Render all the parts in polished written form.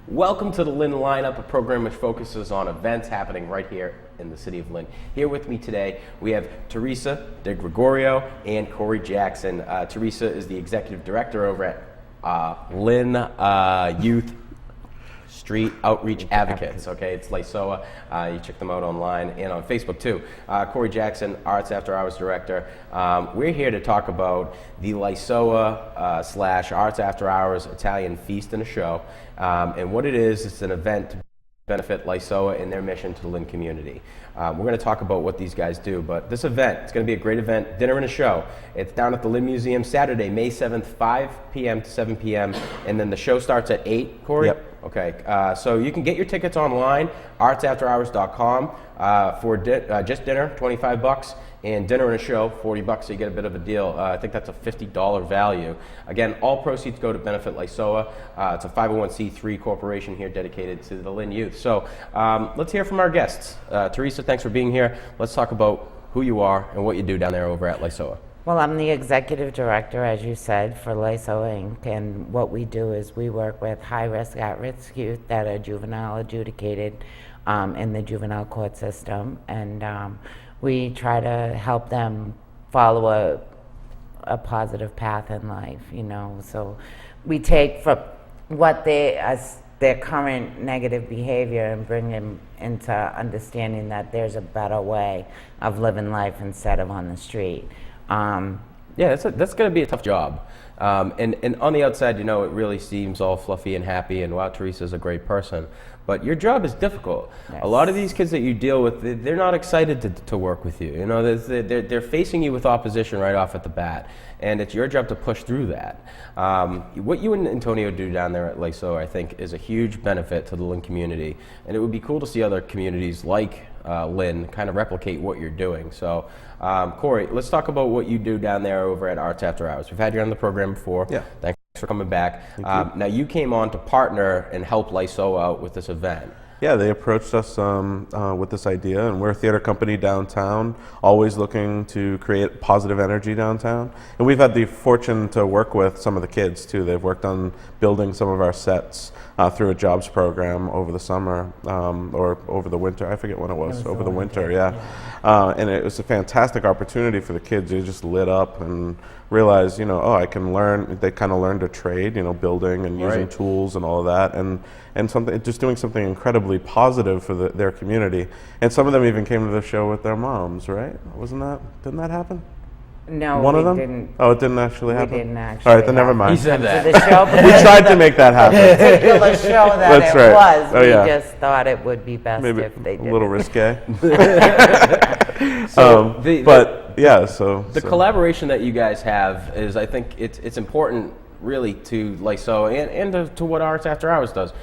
Welcome to the Lynn Lineup, a program which focuses on events happening right here in the city of Lynn. Here with me today, we have Teresa De Gregorio and Corey Jackson. Teresa is the executive director over at Lynn Youth Street Outreach Advocates. Okay, it's LYSOA. You check them out online and on Facebook too. Corey Jackson, Arts After Hours Director. We're here to talk about the LYSOA / Arts After Hours Italian Feast and a Show. And what it is, it's an event to benefit LYSOA and their mission to the Lynn community. We're going to talk about what these guys do, but this event, it's going to be a great event, dinner and a show. It's down at the Lynn Museum Saturday, May 7th, 5 p.m. to 7 p.m. And then the show starts at 8, Corey? Yep. Okay, so you can get your tickets online, artsafterhours.com, for just dinner, $25, and dinner and a show, $40, so you get a bit of a deal. I think that's a $50 value. Again, all proceeds go to benefit LYSOA. It's a 501c3 corporation here dedicated to the Lynn youth. So let's hear from our guests. Teresa, thanks for being here. Let's talk about who you are and what you do down there over at LYSOA. Well, I'm the executive director, as you said, for LYSOA Inc., and what we do is we work with high-risk, at-risk youth that are juvenile adjudicated in the juvenile court system, and we try to help them follow a positive path in life, you know. So we take from what their current negative behavior and bring them into understanding that there's a better way of living life instead of on the street. Yeah, that's going to be a tough job. And on the outside, you know, it really seems all fluffy and happy, and wow, Teresa's a great person. But your job is difficult. Yes. A lot of these kids that you deal with, they're not excited to work with you. You know, they're facing you with opposition right off at the bat, and it's your job to push through that. What you and Antonio do down there at LYSOA, I think, is a huge benefit to the Lynn community, and it would be cool to see other communities like Lynn kind of replicate what you're doing. So, Corey, let's talk about what you do down there over at Arts After Hours. We've had you on the program before. Yeah. Thanks for coming back. Thank you. Now, you came on to partner and help LYSOA out with this event. Yeah, they approached us with this idea, and we're a theater company downtown, always looking to create positive energy downtown. And we've had the fortune to work with some of the kids too. They've worked on building some of our sets through a jobs program over the summer or over the winter. I forget when it was over the winter, yeah. And it was a fantastic opportunity for the kids. They just lit up and realized, you know, oh, I can learn. They kind of learned a trade, you know, building and using tools and all of that, and something, just doing something incredibly positive for their community. And some of them even came to the show with their moms, right? Didn't that happen? No, One of them? didn't. Oh, it didn't actually happen? We didn't actually. All right, then never mind. He said that. The show, We tried to make that happen. particular show that That's it right. was, Oh, we yeah. just thought it would be best Maybe if they did. a little risque. So The collaboration that you guys have is, I think, it's important really to LYSOA and to what Arts After Hours does.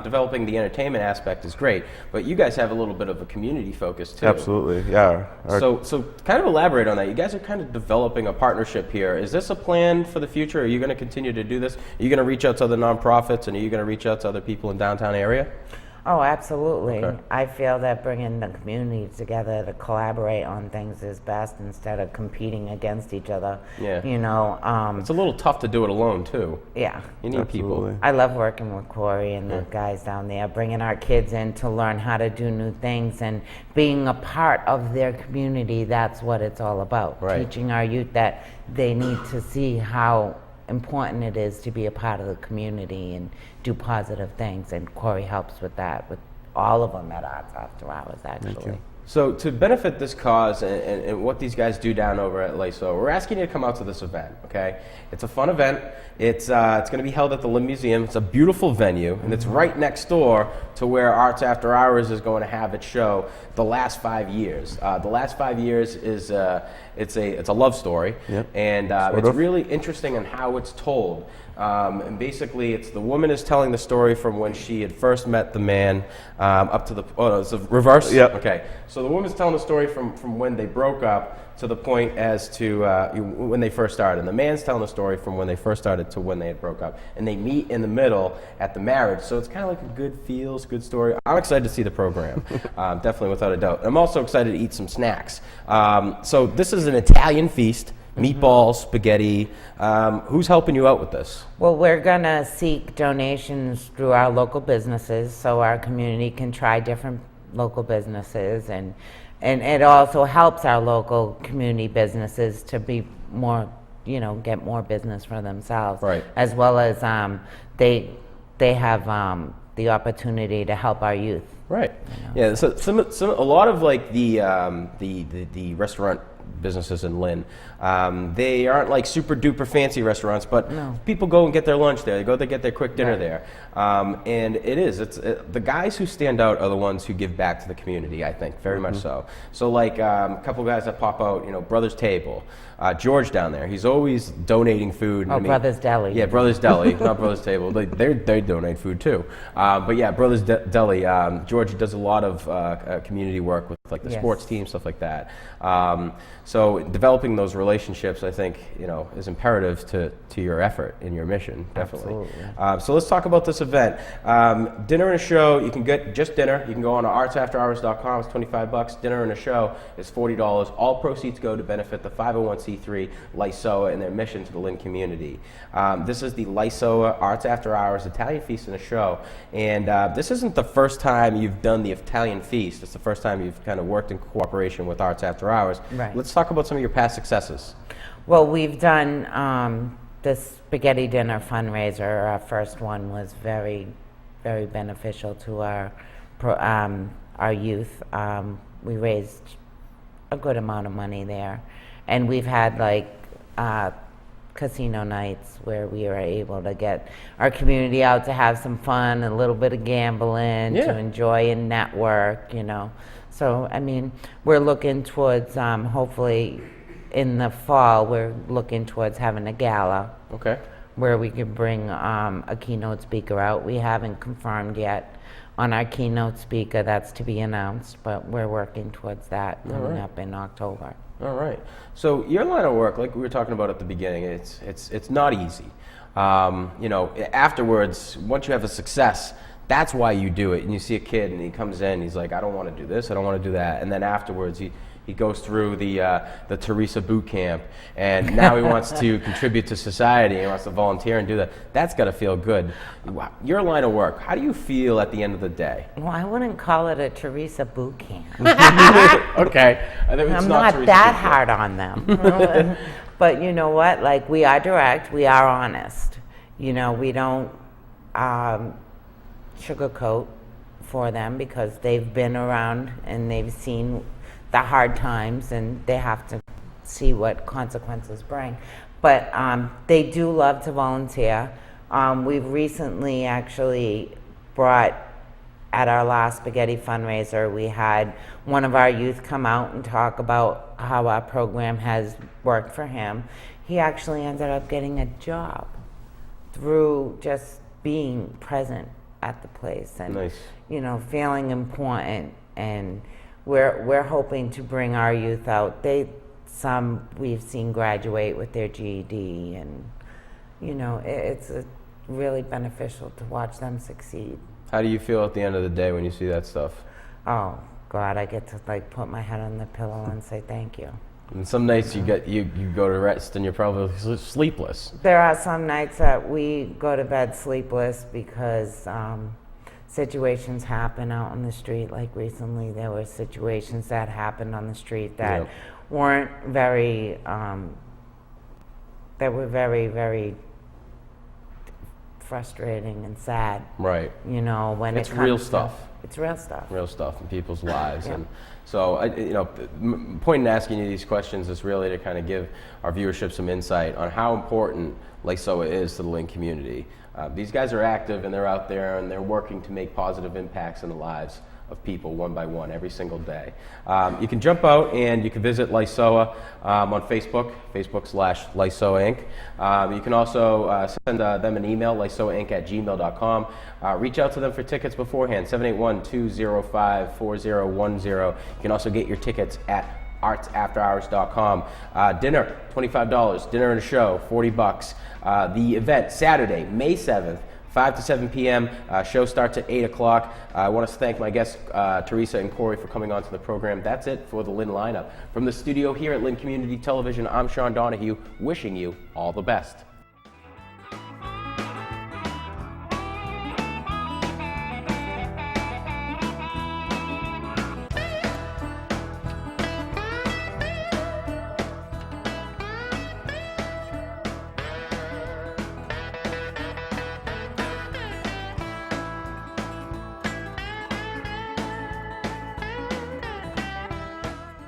Developing the entertainment aspect is great, but you guys have a little bit of a community focus too. Absolutely, yeah. So kind of elaborate on that. You guys are kind of developing a partnership here. Is this a plan for the future? Are you going to continue to do this? Are you going to reach out to other nonprofits, and are you going to reach out to other people in downtown area? Oh, absolutely. Okay. I feel that bringing the community together to collaborate on things is best instead of competing against each other. Yeah. You know, It's a little tough to do it alone too. yeah. You need Absolutely. people. I love working with Corey and the guys down there, bringing our kids in to learn how to do new things and being a part of their community. That's what it's all about. Right. Teaching our youth that they need to see how important it is to be a part of the community and do positive things, and Corey helps with that with all of them at Arts After Hours, actually. So to benefit this cause and what these guys do down over at LYSOA, we're asking you to come out to this event, okay? It's a fun event. It's going to be held at the Lynn Museum. It's a beautiful venue, and it's right next door to where Arts After Hours is going to have its show the last 5 years. The last 5 years is it's a love story, and it's really interesting in how it's told. And basically, it's the woman is telling the story from when she had first met the man up to the, oh no, it's the reverse? Yep. Okay, so the woman's telling the story from when they broke up to the point as to when they first started. And the man's telling the story from when they first started to when they had broke up. And they meet in the middle at the marriage. So it's kind of like a good feels, good story. I'm excited to see the program, definitely without a doubt. I'm also excited to eat some snacks. So this is an Italian feast meatballs, spaghetti. Who's helping you out with this? Well, we're gonna seek donations through our local businesses so our community can try different local businesses, and it also helps our local community businesses to be more, get more business for themselves. Right. As well as they have the opportunity to help our youth. Right. Yeah. So a lot of like the restaurant businesses in Lynn, they aren't like super duper fancy restaurants, but people go and get their lunch there. They go to get their quick dinner there, and the guys who stand out are the ones who give back to the community. I think very much so. So like a couple guys that pop out, Brothers Table, George down there. He's always donating food. Oh, Brothers Deli. Yeah, Brothers Deli, not Brothers Table. They donate food too. But yeah, Brothers Deli. George does a lot of community work with like the sports team, stuff like that. So developing those relationships, I think, is imperative to your effort and your mission, definitely. So let's talk about this event. Dinner and a show, you can get just dinner. You can go on to artsafterhours.com, it's $25. Dinner and a show is $40. All proceeds go to benefit the 501c3 LYSOA and their mission to the Lynn community. This is the LYSOA Arts After Hours Italian Feast and a Show. And this isn't the first time you've done the Italian Feast. It's the first time you've kind of worked in cooperation with Arts After Hours. Right. Let's talk about some of your past successes. Well, we've done the spaghetti dinner fundraiser. Our first one was very, very beneficial to our youth. We raised a good amount of money there, and we've had like casino nights where we were able to get our community out to have some fun, a little bit of gambling, to enjoy and network, So, I mean, we're looking towards, hopefully in the fall, we're looking towards having a gala. Okay. Where we could bring a keynote speaker out. We haven't confirmed yet on our keynote speaker. That's to be announced, but we're working towards that coming up in October. All right. So your line of work, like we were talking about at the beginning, it's not easy. Afterwards, once you have a success, that's why you do it. And you see a kid and he comes in, he's like, I don't want to do this, I don't want to do that. And then afterwards, he goes through the Teresa boot camp, and now he wants to contribute to society. He wants to volunteer and do that. That's got to feel good. Your line of work, how do you feel at the end of the day? Well, I wouldn't call it a Teresa boot camp. Okay. I'm not that hard on them. But you know what? Like, we are direct, we are honest. We don't sugarcoat for them because they've been around and they've seen the hard times, and they have to see what consequences bring. But they do love to volunteer. We've recently actually brought, at our last spaghetti fundraiser, we had one of our youth come out and talk about how our program has worked for him. He actually ended up getting a job through just being present at the place and nice. Feeling important. And we're hoping to bring our youth out. Some we've seen graduate with their GED, and it's really beneficial to watch them succeed. How do you feel at the end of the day when you see that stuff? Oh God, I get to like put my head on the pillow and say thank you. And some nights you go to rest and you're probably sleepless. There are some nights that we go to bed sleepless because situations happen out on the street. Like recently, there were situations that happened on the street that weren't very, that were very, very frustrating and sad. Right. When it's real stuff. It's real stuff. Real stuff in people's lives. And so, point in asking you these questions is really to kind of give our viewership some insight on how important LYSOA is to the Lynn community. These guys are active and they're out there and they're working to make positive impacts in the lives of people one by one every single day. You can jump out and you can visit LYSOA on Facebook, Facebook/LYSOA Inc. You can also send them an email, lysoainc@gmail.com. Reach out to them for tickets beforehand, 781-205-4010. You can also get your tickets at artsafterhours.com. Dinner, $25. Dinner and a show, $40. The event, Saturday, May 7th, 5 to 7 p.m. Show starts at 8 o'clock. I want to thank my guests, Teresa and Corey, for coming on to the program. That's it for the Lynn Lineup. From the studio here at Lynn Community Television, I'm Sean Donahue, wishing you all the best.